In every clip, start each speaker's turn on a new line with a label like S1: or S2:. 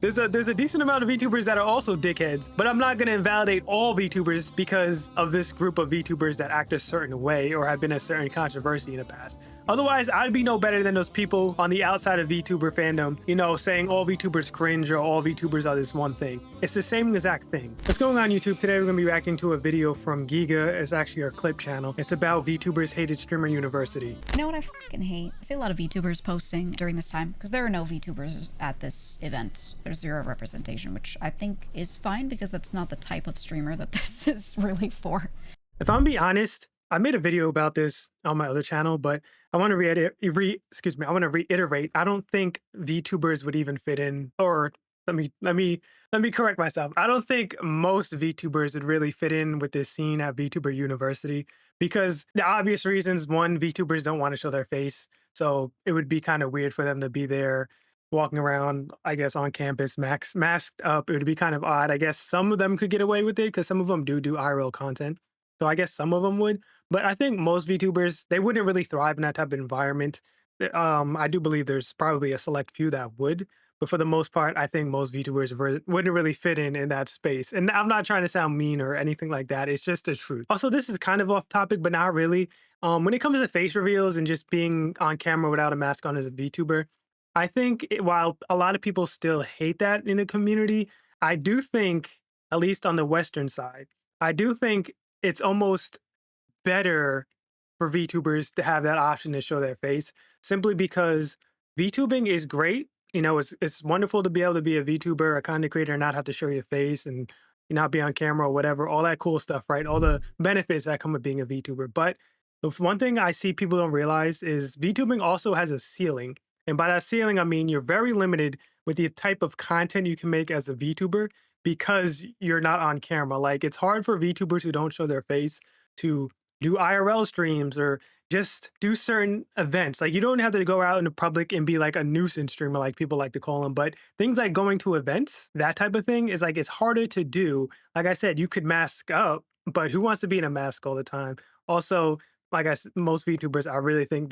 S1: There's a decent amount of VTubers that are also dickheads, but I'm not gonna invalidate all VTubers because of this group of VTubers that act a certain way or have been a certain controversy in the past. Otherwise, I'd be no better than those people on the outside of VTuber fandom, you know, saying all VTubers cringe or all VTubers are this one thing. It's the same exact thing. What's going on YouTube? Today we're gonna be reacting to a video from Giga. It's actually our clip channel. It's about VTubers hated streamer university.
S2: You know what I fucking hate? I see a lot of VTubers posting during this time because there are no VTubers at this event. There's zero representation, which I think is fine because that's not the type of streamer that this is really for.
S1: If I'm being honest, I made a video about this on my other channel, but I want to reiterate. I don't think VTubers would even fit in, or let me correct myself. I don't think most VTubers would really fit in with this scene at VTuber University because the obvious reasons: one, VTubers don't want to show their face, so it would be kind of weird for them to be there walking around, I guess, on campus masked up. It would be kind of odd. I guess some of them could get away with it because some of them do IRL content. So I guess some of them would, but I think most VTubers, they wouldn't really thrive in that type of environment. I do believe there's probably a select few that would, but for the most part, I think most VTubers wouldn't really fit in that space. And I'm not trying to sound mean or anything like that. It's just the truth. Also, this is kind of off topic, but not really. When it comes to face reveals and just being on camera without a mask on as a VTuber, I think while a lot of people still hate that in the community, I do think, at least on the Western side, I do think it's almost better for VTubers to have that option to show their face, simply because VTubing is great. You know, it's wonderful to be able to be a VTuber, a content creator, and not have to show your face and not be on camera or whatever, all that cool stuff, right? All the benefits that come with being a VTuber. But the one thing I see people don't realize is VTubing also has a ceiling. And by that ceiling, I mean you're very limited with the type of content you can make as a VTuber because you're not on camera. Like, it's hard for VTubers who don't show their face to do IRL streams or just do certain events. Like, you don't have to go out in the public and be like a nuisance streamer, like people like to call them. But things like going to events, that type of thing, is like, it's harder to do. Like I said, you could mask up, but who wants to be in a mask all the time? Also, like most VTubers, I really think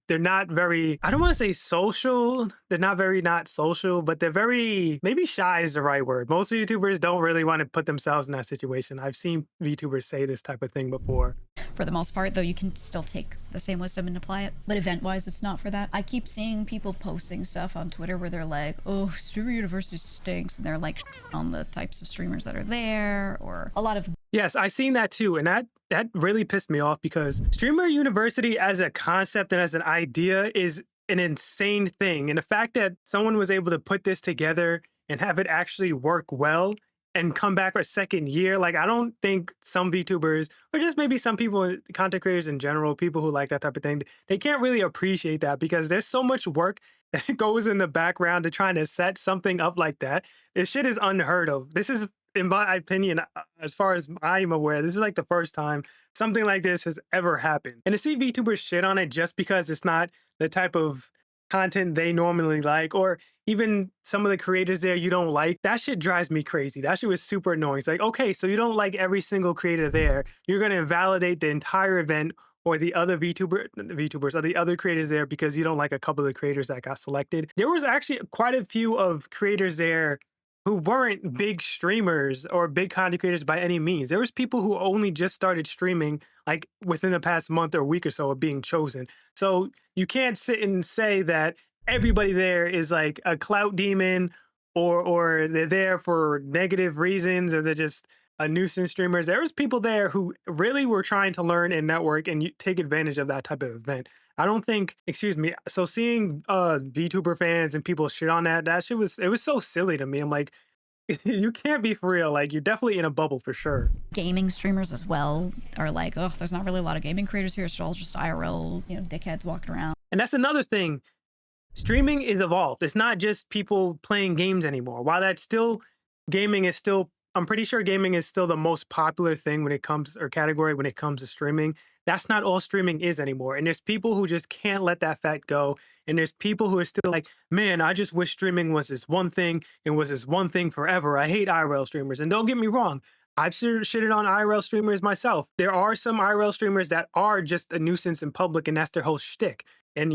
S1: they're not very, I don't want to say social. They're not social, but they're very, maybe shy is the right word. Most VTubers don't really want to put themselves in that situation. I've seen VTubers say this type of thing before.
S2: For the most part, though, you can still take the same wisdom and apply it. But event-wise, it's not for that. I keep seeing people posting stuff on Twitter where they're like, oh, Streamer University stinks. And they're like on the types of streamers that are there, or a lot of...
S1: Yes, I seen that too. And that really pissed me off because Streamer University as a concept and as an idea is an insane thing. And the fact that someone was able to put this together and have it actually work well and come back for a second year, like, I don't think some VTubers, or just maybe some people, content creators in general, people who like that type of thing, they can't really appreciate that because there's so much work that goes in the background to trying to set something up like that. This shit is unheard of. This is, in my opinion, as far as I'm aware, this is like the first time something like this has ever happened. And to see VTubers shit on it just because it's not the type of content they normally like, or even some of the creators there you don't like, that shit drives me crazy. That shit was super annoying. It's like, okay, so you don't like every single creator there. You're going to invalidate the entire event or the other VTubers or the other creators there because you don't like a couple of the creators that got selected. There was actually quite a few of creators there who weren't big streamers or big content creators by any means. There was people who only just started streaming like within the past month or week or so of being chosen. So you can't sit and say that everybody there is like a clout demon or they're there for negative reasons or they're just a nuisance streamers. There was people there who really were trying to learn and network and take advantage of that type of event. I don't think, excuse me, so seeing VTuber fans and people shit on that shit it was so silly to me. I'm like, you can't be for real. Like, you're definitely in a bubble for sure.
S2: Gaming streamers as well are like, oh, there's not really a lot of gaming creators here. It's all just IRL, dickheads walking around.
S1: And that's another thing. Streaming is evolved. It's not just people playing games anymore. While that's still, gaming is still, I'm pretty sure gaming is still the most popular thing when it comes, or category when it comes to streaming. That's not all streaming is anymore. And there's people who just can't let that fact go. And there's people who are still like, man, I just wish streaming was this one thing and was this one thing forever. I hate IRL streamers. And don't get me wrong, I've shitted on IRL streamers myself. There are some IRL streamers that are just a nuisance in public and that's their whole shtick. And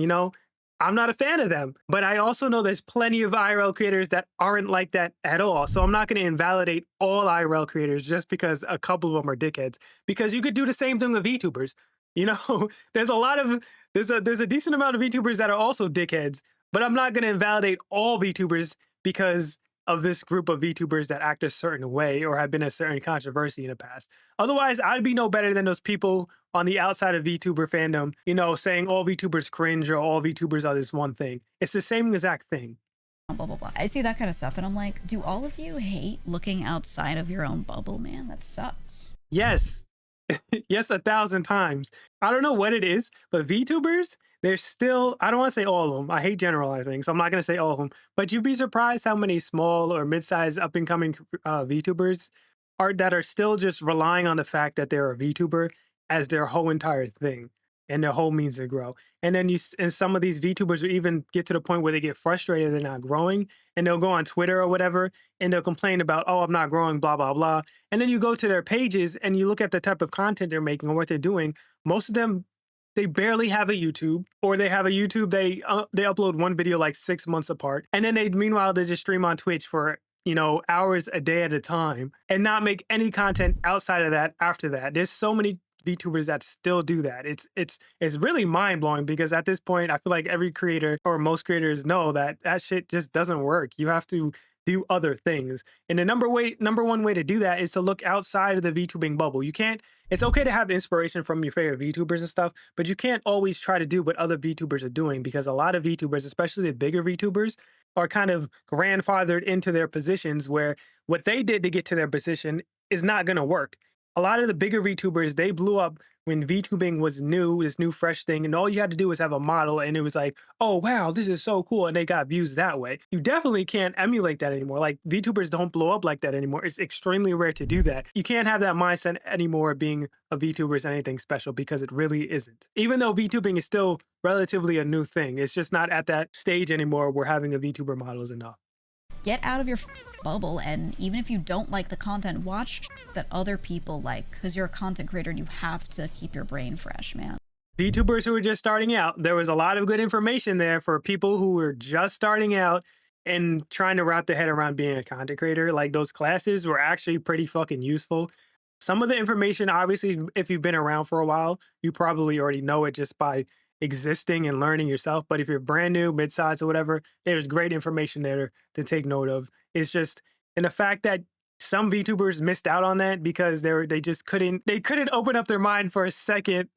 S1: I'm not a fan of them, but I also know there's plenty of IRL creators that aren't like that at all. So I'm not going to invalidate all IRL creators just because a couple of them are dickheads. Because you could do the same thing with VTubers. You know, there's a lot of there's a decent amount of VTubers that are also dickheads, but I'm not going to invalidate all VTubers because of this group of VTubers that act a certain way or have been a certain controversy in the past. Otherwise, I'd be no better than those people on the outside of VTuber fandom, you know, saying all VTubers cringe or all VTubers are this one thing. It's the same exact thing.
S2: Blah blah blah. I see that kind of stuff and I'm like, do all of you hate looking outside of your own bubble, man? That sucks.
S1: Yes. Yes, 1,000 times. I don't know what it is, but VTubers, they're still, I don't want to say all of them. I hate generalizing, so I'm not going to say all of them. But you'd be surprised how many small or mid-sized up and coming VTubers are that are still just relying on the fact that they're a VTuber as their whole entire thing and their whole means to grow. And then and some of these VTubers will even get to the point where they get frustrated they're not growing, and they'll go on Twitter or whatever and they'll complain about, oh, I'm not growing, blah blah blah. And then you go to their pages and you look at the type of content they're making or what they're doing. Most of them, they barely have a YouTube, or they have a YouTube, they upload one video like 6 months apart, and then meanwhile they just stream on Twitch for, you know, hours a day at a time and not make any content outside of that after that. There's so many VTubers that still do that. It's really mind blowing because at this point, I feel like every creator or most creators know that that shit just doesn't work. You have to do other things, and the number one way to do that is to look outside of the VTubing bubble. You can't. It's okay to have inspiration from your favorite VTubers and stuff, but you can't always try to do what other VTubers are doing because a lot of VTubers, especially the bigger VTubers, are kind of grandfathered into their positions where what they did to get to their position is not going to work. A lot of the bigger VTubers, they blew up when VTubing was new, this new fresh thing, and all you had to do was have a model, and it was like, oh wow, this is so cool, and they got views that way. You definitely can't emulate that anymore. Like, VTubers don't blow up like that anymore. It's extremely rare to do that. You can't have that mindset anymore. Being a VTuber is anything special because it really isn't. Even though VTubing is still relatively a new thing, it's just not at that stage anymore where having a VTuber model is enough.
S2: Get out of your bubble, and even if you don't like the content, watch that other people like, because you're a content creator and you have to keep your brain fresh, man.
S1: VTubers who were just starting out, there was a lot of good information there for people who were just starting out and trying to wrap their head around being a content creator. Like, those classes were actually pretty fucking useful. Some of the information, obviously, if you've been around for a while, you probably already know it just by existing and learning yourself. But if you're brand new, mid-size or whatever, there's great information there to take note of. It's just, and the fact that some VTubers missed out on that because they just couldn't open up their mind for a second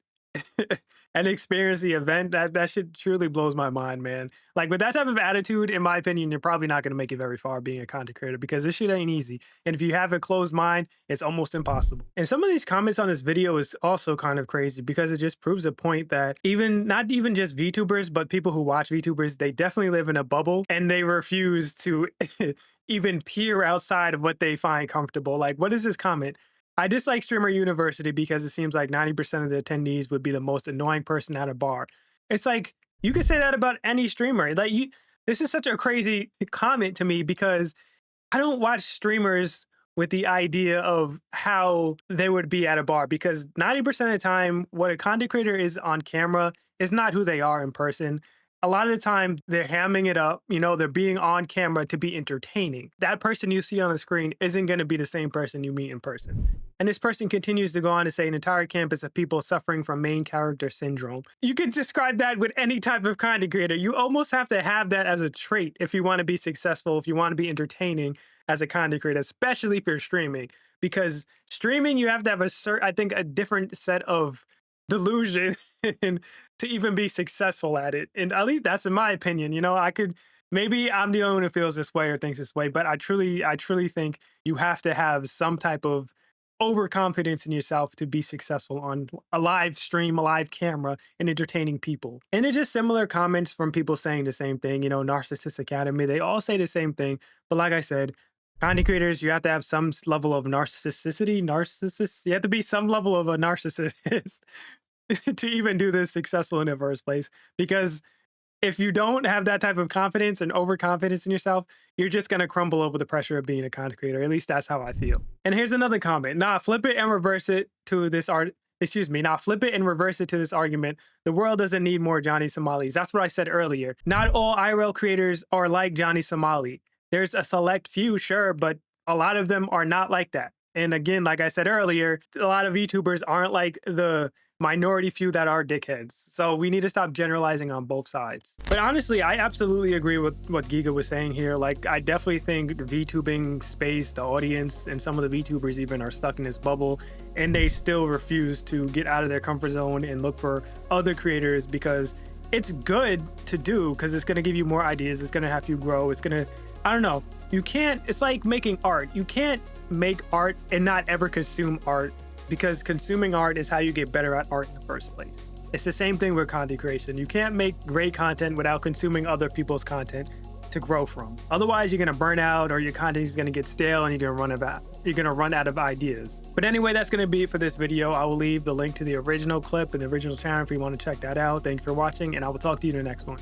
S1: and experience the event. That shit truly blows my mind, man. Like, with that type of attitude, in my opinion, you're probably not going to make it very far being a content creator because this shit ain't easy. And if you have a closed mind, it's almost impossible. And some of these comments on this video is also kind of crazy because it just proves a point that not even just VTubers, but people who watch VTubers, they definitely live in a bubble and they refuse to even peer outside of what they find comfortable. Like, what is this comment? I dislike Streamer University because it seems like 90% of the attendees would be the most annoying person at a bar. It's like, you could say that about any streamer. Like, this is such a crazy comment to me because I don't watch streamers with the idea of how they would be at a bar, because 90% of the time, what a content creator is on camera is not who they are in person. A lot of the time, they're hamming it up. You know, they're being on camera to be entertaining. That person you see on the screen isn't going to be the same person you meet in person. And this person continues to go on to say an entire campus of people suffering from main character syndrome. You can describe that with any type of content creator. You almost have to have that as a trait if you want to be successful, if you want to be entertaining as a content creator, especially if you're streaming. Because streaming, you have to have I think, a different set of delusion to even be successful at it. And at least that's in my opinion. You know, maybe I'm the only one who feels this way or thinks this way, but I truly think you have to have some type of overconfidence in yourself to be successful on a live stream, a live camera, and entertaining people. And it's just similar comments from people saying the same thing. You know, Narcissist Academy, they all say the same thing. But like I said, content creators, you have to have some level of narcissist. You have to be some level of a narcissist to even do this successful in the first place. Because if you don't have that type of confidence and overconfidence in yourself, you're just going to crumble over the pressure of being a content creator. At least that's how I feel. And here's another comment. Nah, flip it and reverse it to this art. excuse me, now flip it and reverse it to this argument. The world doesn't need more Johnny Somalis. That's what I said earlier. Not all IRL creators are like Johnny Somali. There's a select few, sure, but a lot of them are not like that. And again, like I said earlier, a lot of VTubers aren't like the minority few that are dickheads. So we need to stop generalizing on both sides. But honestly, I absolutely agree with what Giga was saying here. Like, I definitely think the VTubing space, the audience, and some of the VTubers even are stuck in this bubble, and they still refuse to get out of their comfort zone and look for other creators, because it's good to do, because it's going to give you more ideas. It's going to help you grow. It's going to, I don't know. You can't, it's like making art. You can't make art and not ever consume art, because consuming art is how you get better at art in the first place. It's the same thing with content creation. You can't make great content without consuming other people's content to grow from. Otherwise, you're gonna burn out, or your content is gonna get stale, and you're gonna run out of ideas. But anyway, that's gonna be it for this video. I will leave the link to the original clip and the original channel if you want to check that out. Thank you for watching, and I will talk to you in the next one.